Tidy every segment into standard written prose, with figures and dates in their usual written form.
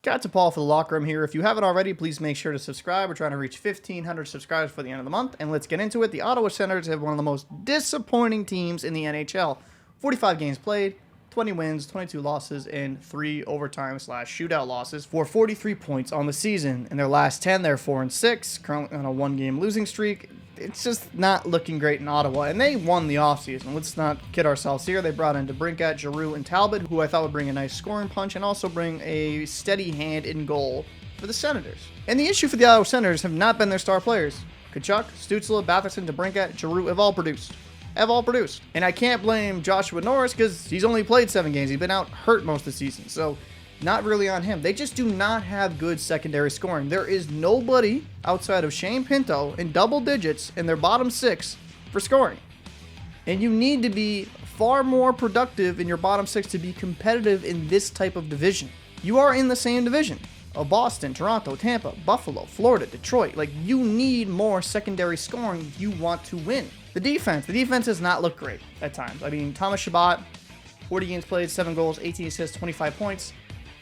Got to Paul for the locker room here. If you haven't already, please make sure to subscribe. We're trying to reach 1,500 subscribers for the end of the month, and let's get into it. The Ottawa Senators have one of the most disappointing teams in the NHL. 45 games played, 20 wins, 22 losses, and 3 overtime/shootout losses for 43 points on the season. In their last 10, they're 4-6, currently on a 1-game losing streak. It's just not looking great in Ottawa, and they won the offseason. Let's not kid ourselves here. They brought in DeBrincat, Giroux, and Talbot, who I thought would bring a nice scoring punch and also bring a steady hand in goal for the Senators. And the issue for the Ottawa Senators have not been their star players. Tkachuk, Stützle, Batherson, DeBrincat, Giroux have all produced. And I can't blame Joshua Norris because he's only played 7 games. He's been out hurt most of the season, so not really on him. They just do not have good secondary scoring. There is nobody outside of Shane Pinto in double digits in their bottom 6 for scoring. And you need to be far more productive in your bottom 6 to be competitive in this type of division. You are in the same division of Boston, Toronto, Tampa, Buffalo, Florida, Detroit. Like, you need more secondary scoring if you want to win. The defense does not look great at times. I mean, Thomas Chabot, 40 games played, 7 goals, 18 assists, 25 points.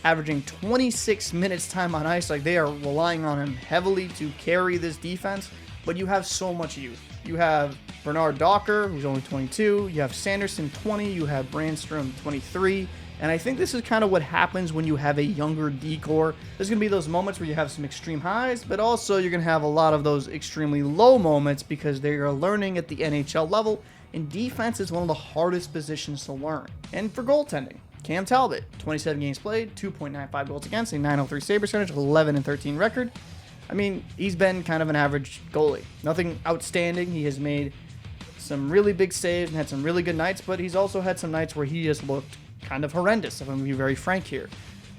Averaging 26 minutes time on ice. Like, they are relying on him heavily to carry this defense, but you have so much youth. You have Bernard Docker, who's only 22, you have Sanderson, 20, you have Brandstrom, 23, and I think this is kind of what happens when you have a younger D-core. There's going to be those moments where you have some extreme highs, but also you're going to have a lot of those extremely low moments because they are learning at the NHL level, and defense is one of the hardest positions to learn. And for goaltending, Cam Talbot, 27 games played, 2.95 goals against, a .903 save percentage, 11-13 record. I mean, he's been kind of an average goalie. Nothing outstanding. He has made some really big saves and had some really good nights, but he's also had some nights where he has looked kind of horrendous, if I'm going to be very frank here.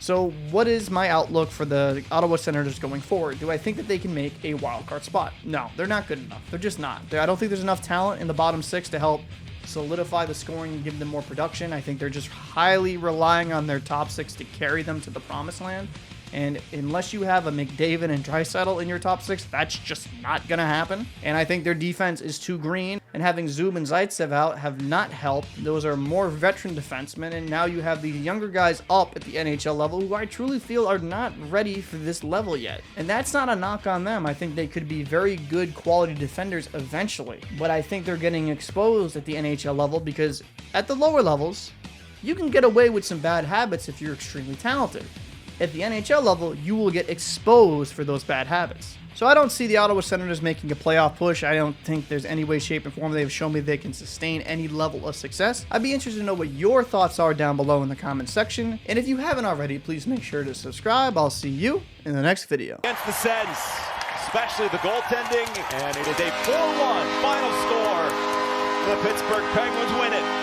So what is my outlook for the Ottawa Senators going forward? Do I think that they can make a wild card spot? No, they're not good enough. They're just not. I don't think there's enough talent in the bottom 6 to help solidify the scoring and give them more production. I think they're just highly relying on their top 6 to carry them to the promised land. And unless you have a McDavid and Draisaitl in your top 6, that's just not going to happen. And I think their defense is too green. And having Zub and Zaitsev out have not helped. Those are more veteran defensemen. And now you have these younger guys up at the NHL level who I truly feel are not ready for this level yet. And that's not a knock on them. I think they could be very good quality defenders eventually. But I think they're getting exposed at the NHL level because at the lower levels, you can get away with some bad habits if you're extremely talented. At the NHL level, you will get exposed for those bad habits. So I don't see the Ottawa Senators making a playoff push. I don't think there's any way, shape, and form they've shown me they can sustain any level of success. I'd be interested to know what your thoughts are down below in the comment section. And if you haven't already, please make sure to subscribe. I'll see you in the next video. Against the Sens, especially the goaltending, and it is a 4-1 final score. The Pittsburgh Penguins win it.